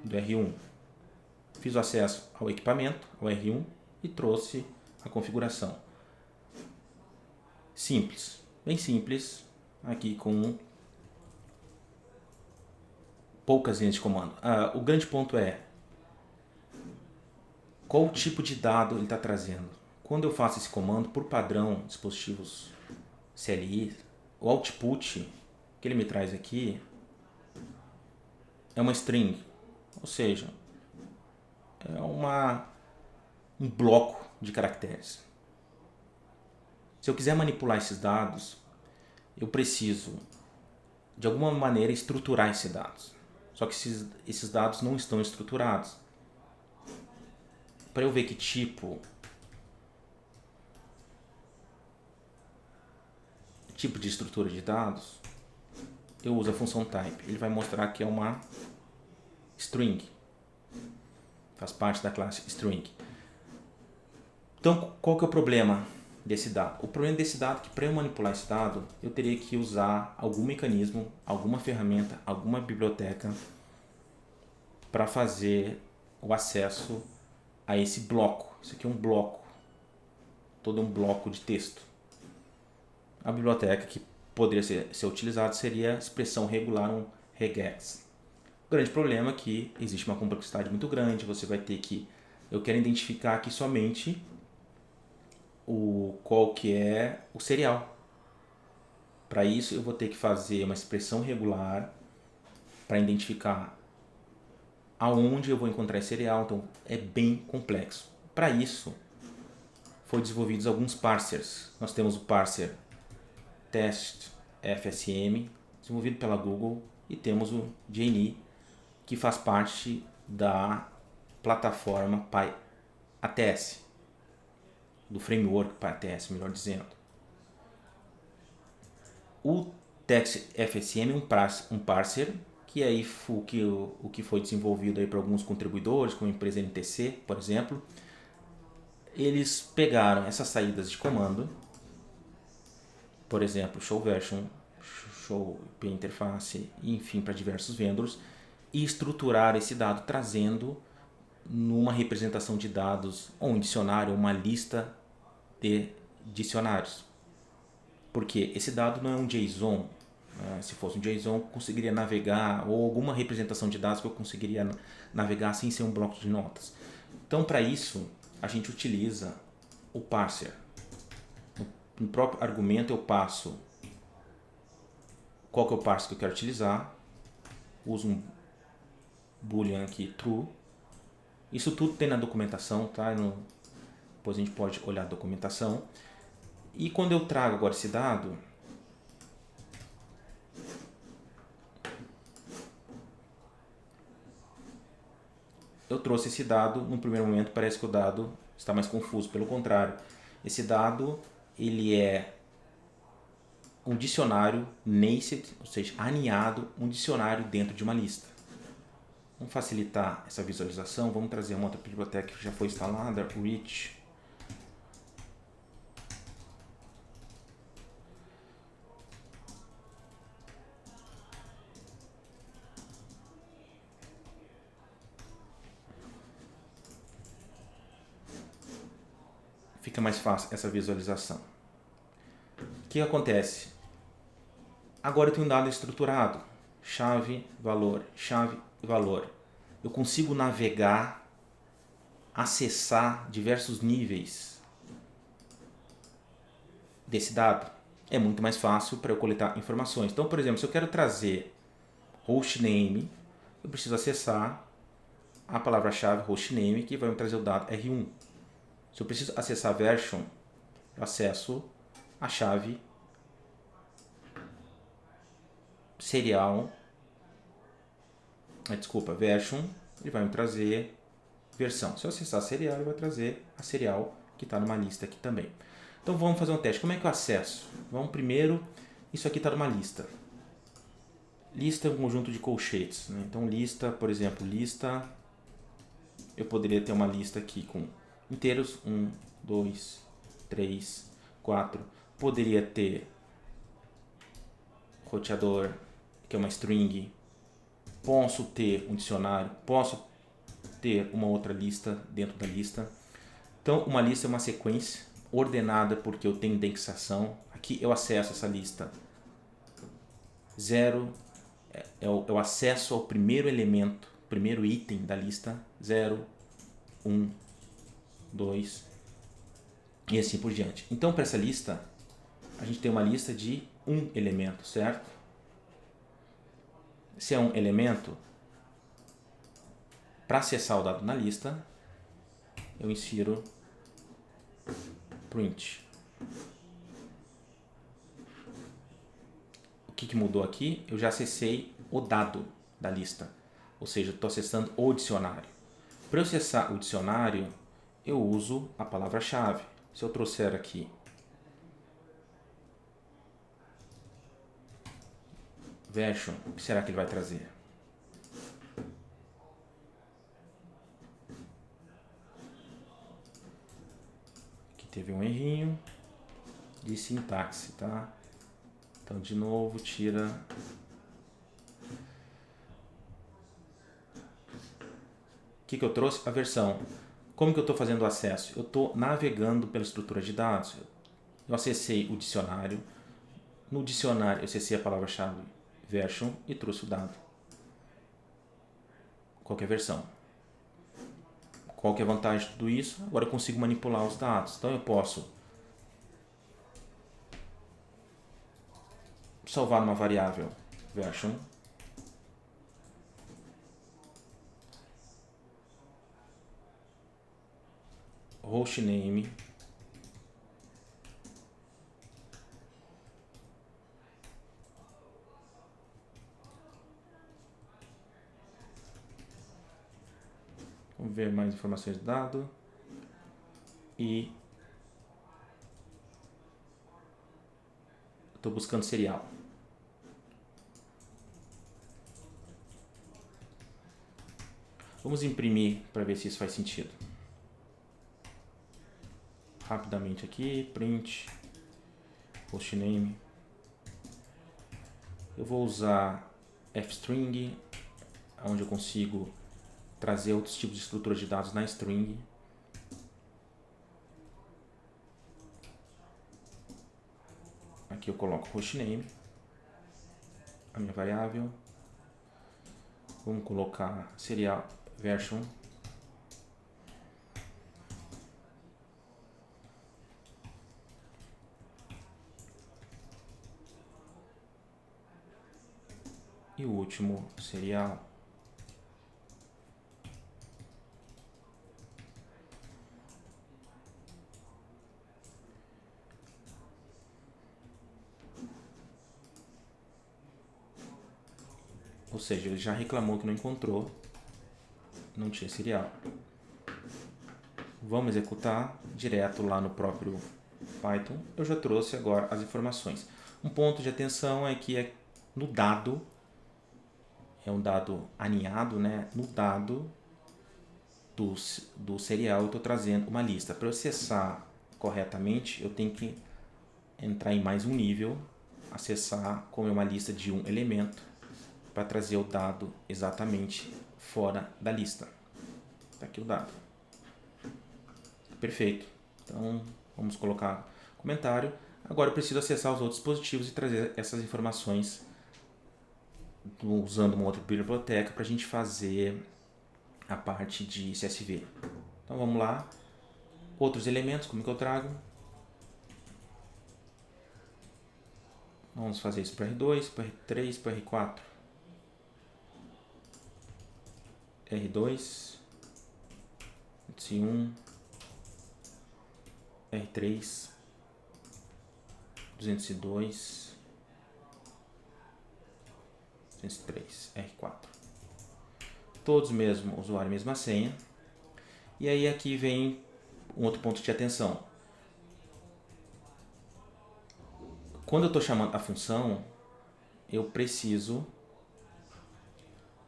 do R1. Fiz o acesso ao equipamento, ao R1, e trouxe a configuração. Simples, bem simples, aqui com poucas linhas de comando. O grande ponto é qual o tipo de dado ele está trazendo. Quando eu faço esse comando, por padrão, dispositivos CLI, o output que ele me traz aqui é uma string, ou seja, é um bloco de caracteres. Se eu quiser manipular esses dados, eu preciso de alguma maneira estruturar esses dados. Só que esses dados não estão estruturados. Para eu ver que tipo de estrutura de dados, eu uso a função type. Ele vai mostrar que é uma string. Faz parte da classe string. Então, qual que é o problema desse dado? O problema desse dado é que para eu manipular esse dado, eu teria que usar algum mecanismo, alguma ferramenta, alguma biblioteca para fazer o acesso a esse bloco. Isso aqui é um bloco, todo um bloco de texto. A biblioteca que poderia ser utilizada seria a expressão regular, um regex. O grande problema é que existe uma complexidade muito grande, você vai ter que... Eu quero identificar aqui somente qual que é o serial. Para isso eu vou ter que fazer uma expressão regular para identificar aonde eu vou encontrar esse serial, então é bem complexo. Para isso foram desenvolvidos alguns parsers. Nós temos o parser test FSM, desenvolvido pela Google, e temos o JNE, que faz parte da plataforma PyATS, do framework PyATS, melhor dizendo. O Text FSM é um parser que aí o que foi desenvolvido aí por alguns contribuidores, como a empresa NTC, por exemplo. Eles pegaram essas saídas de comando, por exemplo, show version, show IP interface, enfim, para diversos vendors, e estruturaram esse dado trazendo numa representação de dados ou um dicionário, uma lista de dicionários. Porque esse dado não é um JSON. Se fosse um JSON, eu conseguiria navegar, ou alguma representação de dados que eu conseguiria navegar sem ser um bloco de notas. Então, para isso, a gente utiliza o parser. No próprio argumento eu passo qual que é o parser que eu quero utilizar, uso um boolean aqui, true. Isso tudo tem na documentação, tá? Depois a gente pode olhar a documentação. E quando eu trago agora esse dado, eu trouxe esse dado, no primeiro momento parece que o dado está mais confuso, pelo contrário. Esse dado, ele é um dicionário nested, ou seja, aninhado, um dicionário dentro de uma lista. Vamos facilitar essa visualização, vamos trazer uma outra biblioteca que já foi instalada, Rich. Fica mais fácil essa visualização. O que acontece? Agora eu tenho um dado estruturado, chave, valor, chave, valor. Eu consigo navegar, acessar diversos níveis desse dado. É muito mais fácil para eu coletar informações. Então, por exemplo, se eu quero trazer hostname, eu preciso acessar a palavra-chave hostname, que vai me trazer o dado R1. Se eu preciso acessar version, eu acesso a chave serial, version, ele vai me trazer versão. Se eu acessar serial, ele vai trazer a serial que está numa lista aqui também. Então vamos fazer um teste. Como é que eu acesso? Vamos primeiro, isso aqui está numa lista. Lista é um conjunto de colchetes, né? Então lista, por exemplo, lista, eu poderia ter uma lista aqui com inteiros, 1, 2, 3, 4. Poderia ter roteador, que é uma string. Posso ter um dicionário, posso ter uma outra lista dentro da lista. Então, uma lista é uma sequência ordenada porque eu tenho indexação. Aqui eu acesso essa lista. 0 é o acesso ao primeiro elemento, primeiro item da lista. 0, 1, 2 e assim por diante. Então, para essa lista, a gente tem uma lista de um elemento, certo? Se é um elemento, para acessar o dado na lista, eu insiro print. O que mudou aqui? Eu já acessei o dado da lista, ou seja, estou acessando o dicionário. Para eu acessar o dicionário, eu uso a palavra-chave. Se eu trouxer aqui version, o que será que ele vai trazer? Aqui teve um errinho de sintaxe, tá? Então, de novo, tira. O que eu trouxe? A versão. Como que eu estou fazendo o acesso? Eu estou navegando pela estrutura de dados. Eu acessei o dicionário. No dicionário, eu acessei a palavra-chave version e trouxe o dado. Qualquer versão. Qual que é a vantagem de tudo isso? Agora eu consigo manipular os dados. Então eu posso salvar numa variável version, hostname, vamos ver mais informações do dado e estou buscando serial. Vamos imprimir para ver se isso faz sentido. Rapidamente aqui, print, hostname. Eu vou usar fstring, onde eu consigo trazer outros tipos de estrutura de dados na string. Aqui eu coloco hostname, a minha variável. Vamos colocar serial version. E o último serial. Ou seja, ele já reclamou que não encontrou não tinha serial. Vamos executar direto lá no próprio Python. Eu já trouxe agora as informações. Um ponto de atenção é que no dado, é um dado aninhado, né? No dado do serial eu estou trazendo uma lista. Para eu acessar corretamente, eu tenho que entrar em mais um nível, acessar como é uma lista de um elemento, para trazer o dado exatamente fora da lista. Está aqui o dado. Perfeito. Então, vamos colocar comentário. Agora eu preciso acessar os outros dispositivos e trazer essas informações usando uma outra biblioteca para a gente fazer a parte de CSV. Então vamos lá. Outros elementos, como que eu trago? Vamos fazer isso para R2, para R3, para R4. R2, R1, R3, 202, 203, R4. Todos mesmo usuário, mesma senha. E aí aqui vem um outro ponto de atenção. Quando eu estou chamando a função, eu preciso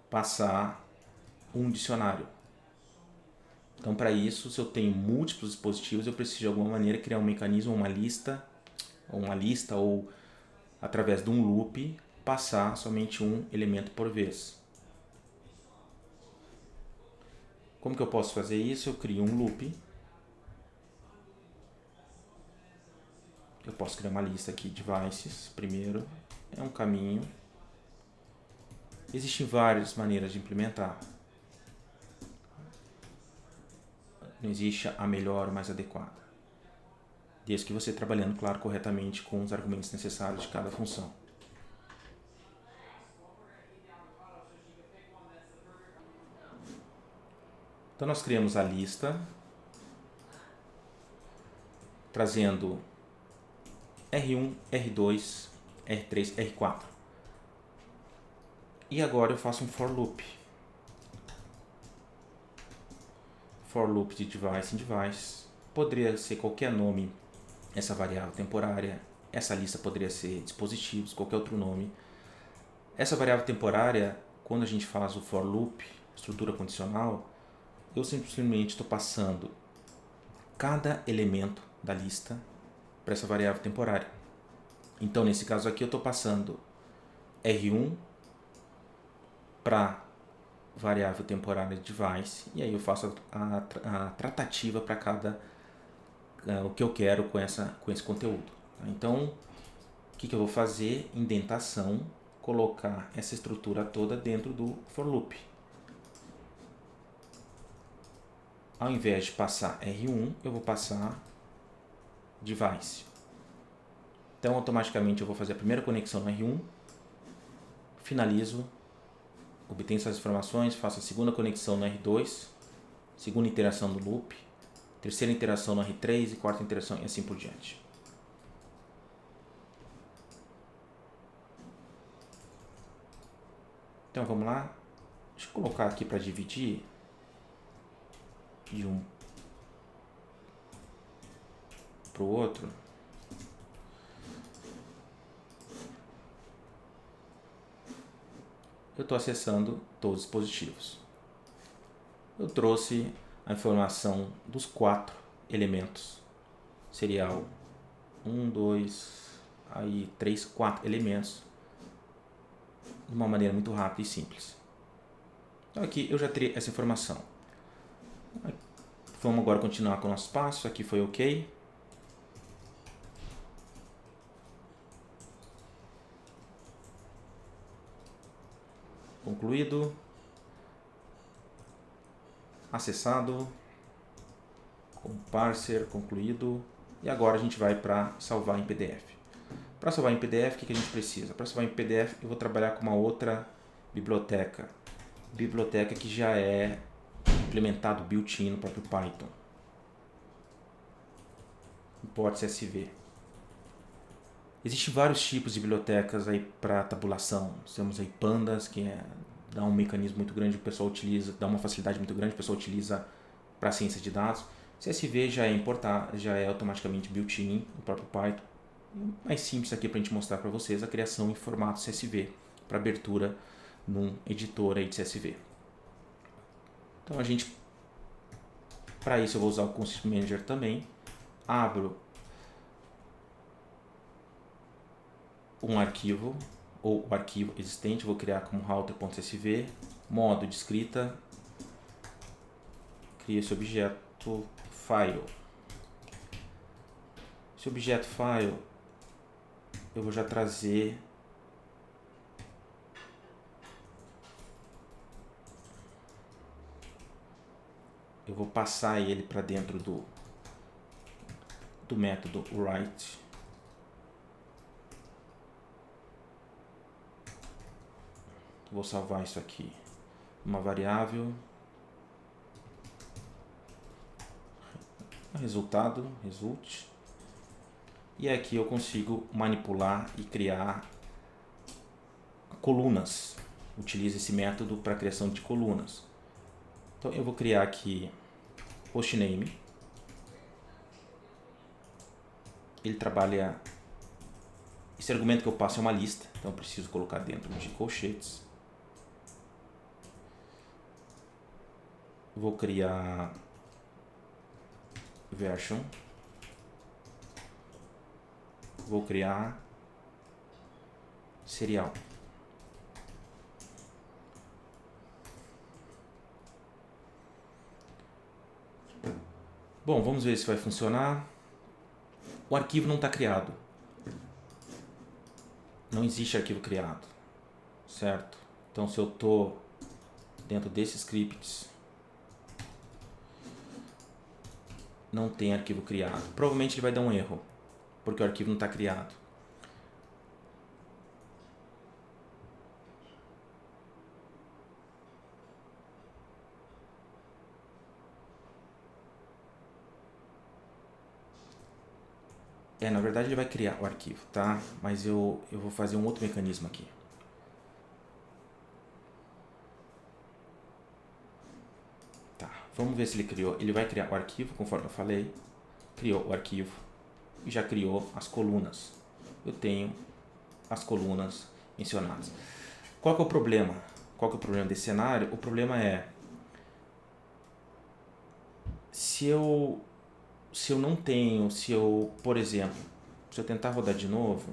passar um dicionário. Então, para isso, se eu tenho múltiplos dispositivos, eu preciso de alguma maneira criar um mecanismo, uma lista, ou através de um loop, passar somente um elemento por vez. Como que eu posso fazer isso? Eu crio um loop. Eu posso criar uma lista aqui de devices, primeiro. É um caminho. Existem várias maneiras de implementar. Não existe a melhor ou mais adequada. Desde que você trabalhando, claro, corretamente com os argumentos necessários de cada função. Então nós criamos a lista, trazendo R1, R2, R3, R4. E agora eu faço um for loop. For loop de device em device. Poderia ser qualquer nome essa variável temporária. Essa lista poderia ser dispositivos, qualquer outro nome. Essa variável temporária, quando a gente faz o for loop, estrutura condicional, eu simplesmente estou passando cada elemento da lista para essa variável temporária. Então, nesse caso aqui, eu estou passando R1 para variável temporária device, e aí eu faço a tratativa para cada o que eu quero com esse conteúdo. Então, o que eu vou fazer? Indentação, colocar essa estrutura toda dentro do for loop. Ao invés de passar R1, eu vou passar device. Então, automaticamente eu vou fazer a primeira conexão no R1, finalizo, obtenho essas informações, faço a segunda conexão no R2, segunda interação do loop, terceira interação no R3 e quarta interação e assim por diante. Então vamos lá, deixa eu colocar aqui para dividir de um para o outro. Eu estou acessando todos os dispositivos. Eu trouxe a informação dos 4 elementos. Serial 1, 2, aí 3, 4 elementos. De uma maneira muito rápida e simples. Então aqui eu já teria essa informação. Vamos agora continuar com o nosso passo. Aqui foi ok. Concluído. Acessado. Com parser concluído. E agora a gente vai para salvar em PDF. Para salvar em PDF, o que a gente precisa? Para salvar em PDF, eu vou trabalhar com uma outra biblioteca. Biblioteca que já é implementado built-in no próprio Python. Import CSV. Existem vários tipos de bibliotecas aí para tabulação. Temos aí Pandas, que é dá um mecanismo muito grande, o pessoal utiliza, dá uma facilidade muito grande, o pessoal utiliza para ciência de dados. CSV já é já é automaticamente built-in no próprio Python. O mais simples aqui para a gente mostrar para vocês a criação em formato CSV para abertura num editor aí de CSV. Então para isso eu vou usar o Concept Manager também. Abro um arquivo ou o arquivo existente, vou criar como router.csv, modo de escrita, cria esse objeto file. Esse objeto file eu vou já trazer eu vou passar ele para dentro do método write. Vou salvar isso aqui, uma variável, resultado, result, e aqui eu consigo manipular e criar colunas. Utilizo esse método para a criação de colunas. Então eu vou criar aqui hostname, ele trabalha, esse argumento que eu passo é uma lista, então eu preciso colocar dentro de colchetes. Vou criar version, vou criar serial. Bom, vamos ver se vai funcionar. O arquivo não está criado. Não existe arquivo criado, certo? Então se eu estou dentro desses scripts, não tem arquivo criado. Provavelmente ele vai dar um erro, porque o arquivo não está criado. Na verdade ele vai criar o arquivo, tá? Mas eu vou fazer um outro mecanismo aqui. Tá, vamos ver se ele criou. Ele vai criar o arquivo, conforme eu falei. Criou o arquivo e já criou as colunas. Eu tenho as colunas mencionadas. Qual que é o problema? Qual que é o problema desse cenário? O problema é se eu não tenho, por exemplo, se eu tentar rodar de novo,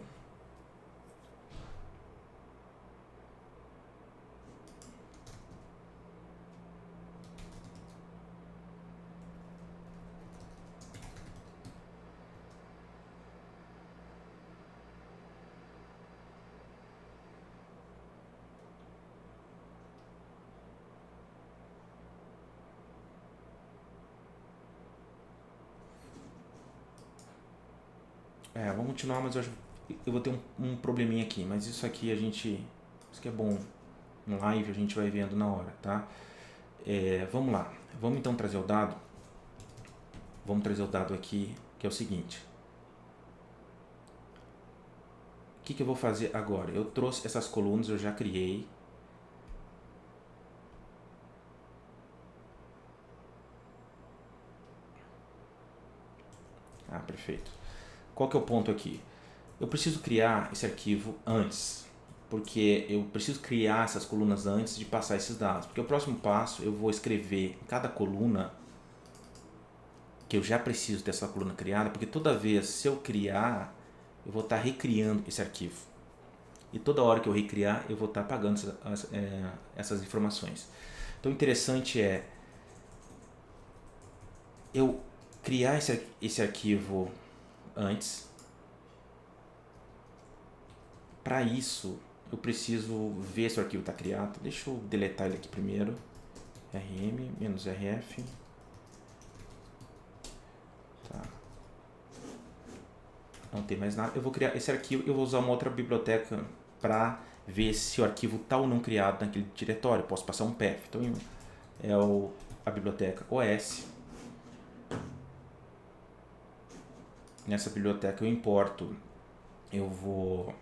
vamos continuar, mas eu vou ter um probleminha aqui, mas isso aqui isso que é bom, em live a gente vai vendo na hora, tá? Vamos lá, vamos então trazer o dado, aqui, que é o seguinte, o que eu vou fazer agora? Eu trouxe essas colunas, eu já criei, perfeito. Qual que é o ponto aqui? Eu preciso criar esse arquivo antes, porque eu preciso criar essas colunas antes de passar esses dados, porque o próximo passo eu vou escrever em cada coluna que eu já preciso dessa coluna criada, porque toda vez se eu criar, eu vou estar recriando esse arquivo, e toda hora que eu recriar eu vou estar apagando essas informações. Então o interessante é eu criar esse arquivo antes. Para isso, eu preciso ver se o arquivo está criado. Deixa eu deletar ele aqui primeiro. rm-rf. Tá. Não tem mais nada. Eu vou criar esse arquivo. Eu vou usar uma outra biblioteca para ver se o arquivo está ou não criado naquele diretório. Posso passar um path. Então é a biblioteca OS. Nessa biblioteca eu importo. Eu vou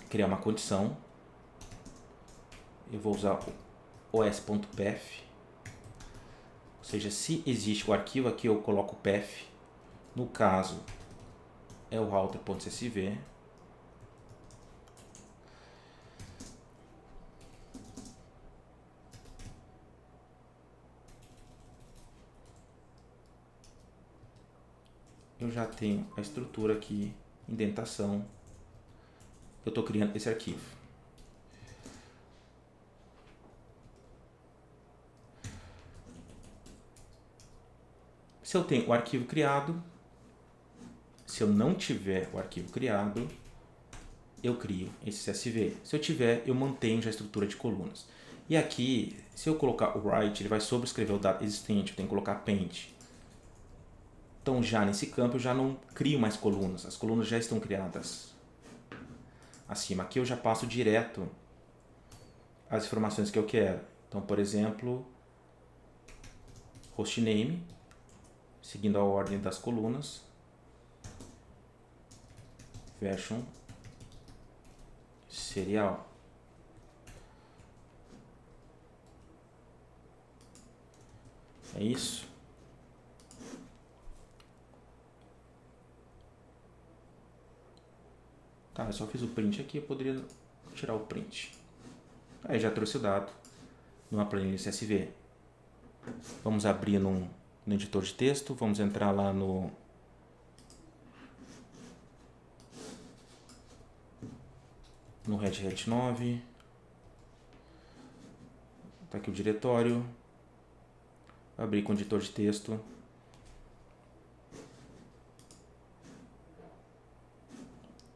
criar uma condição eu vou usar o os.path, ou seja, se existe o arquivo aqui eu coloco o path, no caso é o router.csv. Eu já tenho a estrutura aqui, indentação, eu estou criando esse arquivo. Se eu tenho o arquivo criado, se eu não tiver o arquivo criado, eu crio esse CSV. Se eu tiver, eu mantenho já a estrutura de colunas. E aqui, se eu colocar o write, ele vai sobrescrever o dado existente, eu tenho que colocar append. Então já nesse campo eu já não crio mais colunas, as colunas já estão criadas acima. Aqui eu já passo direto as informações que eu quero. Então, por exemplo, hostname, seguindo a ordem das colunas, version serial. É isso. Tá, eu só fiz o print aqui, eu poderia tirar o print. Aí já trouxe o dado numa planilha CSV. Vamos abrir no editor de texto, vamos entrar lá no Red Hat 9. Tá aqui o diretório. Abrir com o editor de texto.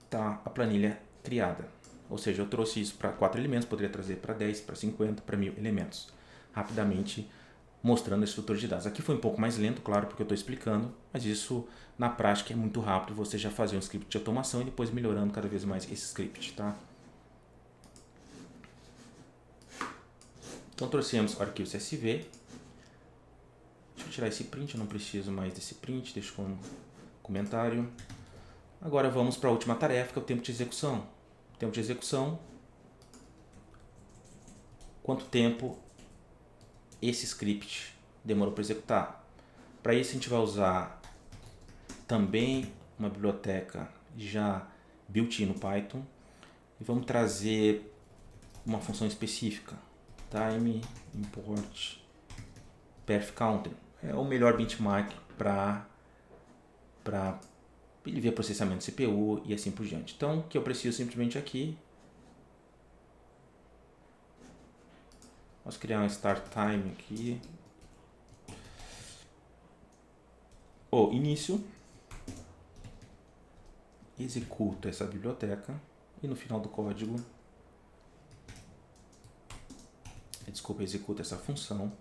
Tá a planilha criada. Ou seja, eu trouxe isso para 4 elementos, poderia trazer para 10, para 50, para 1000 elementos. Rapidamente mostrando a estrutura de dados. Aqui foi um pouco mais lento, claro, porque eu estou explicando, mas isso na prática é muito rápido, você já fazer um script de automação e depois melhorando cada vez mais esse script, tá? Então trouxemos o arquivo CSV. Deixa eu tirar esse print, eu não preciso mais desse print, deixo como comentário. Agora vamos para a última tarefa, que é o tempo de execução. Tempo de execução, quanto tempo esse script demorou para executar. Para isso a gente vai usar também uma biblioteca já built-in no Python e vamos trazer uma função específica, time import path counter. É o melhor benchmark para ele ver processamento de CPU e assim por diante. Então, o que eu preciso simplesmente aqui, vamos criar um start time aqui, o início, executo essa biblioteca e no final do código, executo essa função,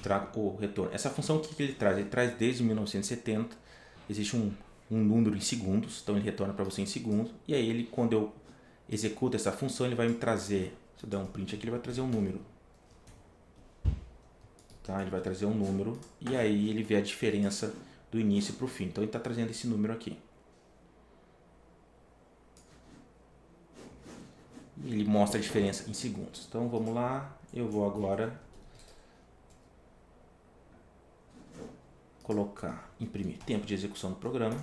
trago o retorno. Essa função, o que ele traz? Ele traz desde 1970, existe um número em segundos, então ele retorna para você em segundos, e aí ele, quando eu executo essa função, ele vai me trazer, se eu der um print aqui, ele vai trazer um número. Tá? Ele vai trazer um número, e aí ele vê a diferença do início para o fim. Então ele está trazendo esse número aqui. E ele mostra a diferença em segundos. Então vamos lá, eu vou agora colocar, imprimir tempo de execução do programa,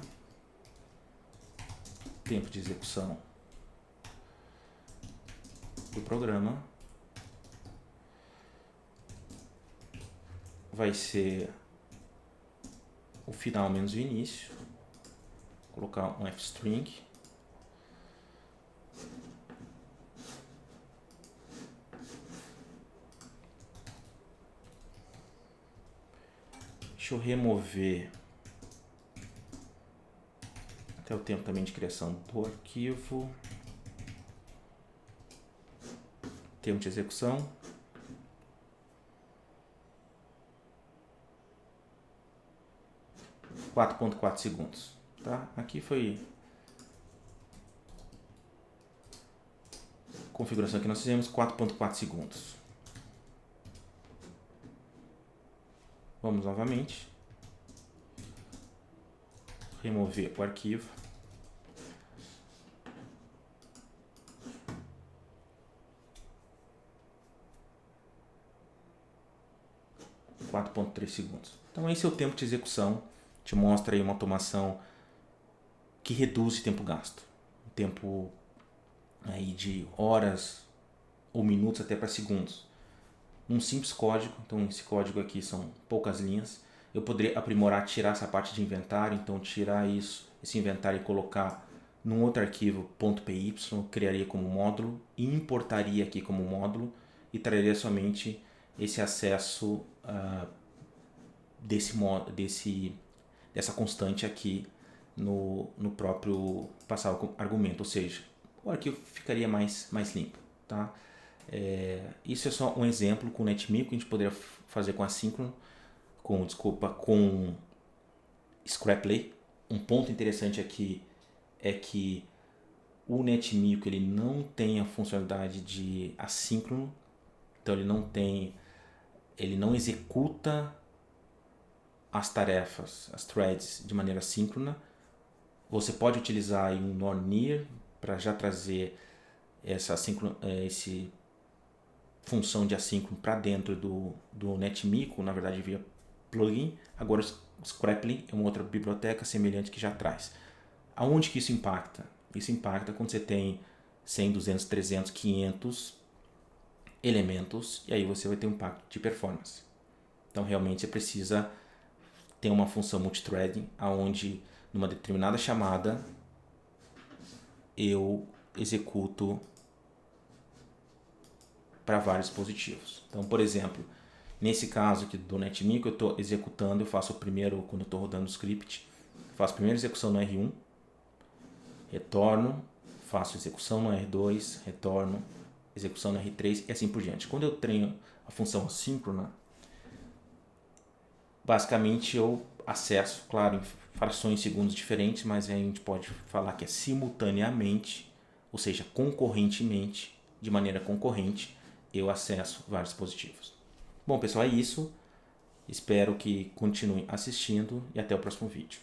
tempo de execução do programa vai ser o final menos o início, colocar um f-string, deixa eu remover até o tempo também de criação do arquivo, tempo de execução, - 4.4 segundos, tá? Aqui foi a configuração que nós fizemos, 4.4 segundos. Vamos novamente remover o arquivo. 4.3 segundos. Então esse é o tempo de execução, te mostra aí uma automação que reduz o tempo gasto. Um tempo aí de horas ou minutos até para segundos. Um simples código, então esse código aqui são poucas linhas. Eu poderia aprimorar, tirar essa parte de inventário, então tirar esse inventário e colocar num outro arquivo .py, criaria como módulo e importaria aqui como módulo e traria somente esse acesso dessa constante aqui no próprio passar o argumento, ou seja, o arquivo ficaria mais limpo, tá? Isso é só um exemplo com o NetMico, a gente poderia fazer com assíncrono, com Scrapplay. Um ponto interessante aqui é que o NetMico ele não tem a funcionalidade de assíncrono, então ele não executa as tarefas, as threads de maneira síncrona. Você pode utilizar aí um nor_near para já trazer essa função de assíncrono para dentro do NetMico, na verdade via plugin. Agora o Scrapplay é uma outra biblioteca semelhante que já traz. Aonde que isso impacta? Isso impacta quando você tem 100, 200, 300, 500 elementos e aí você vai ter um impacto de performance. Então realmente você precisa ter uma função multithreading onde numa determinada chamada eu executo para vários dispositivos. Então, por exemplo, nesse caso aqui do NetMico, eu estou executando, eu faço o primeiro, quando eu estou rodando o script, faço a primeira execução no R1, retorno, faço execução no R2, retorno, execução no R3 e assim por diante. Quando eu treino a função assíncrona, basicamente eu acesso, claro, em frações de segundos diferentes, mas aí a gente pode falar que é simultaneamente, ou seja, concorrentemente, de maneira concorrente, eu acesso vários dispositivos. Bom, pessoal, é isso. Espero que continuem assistindo e até o próximo vídeo.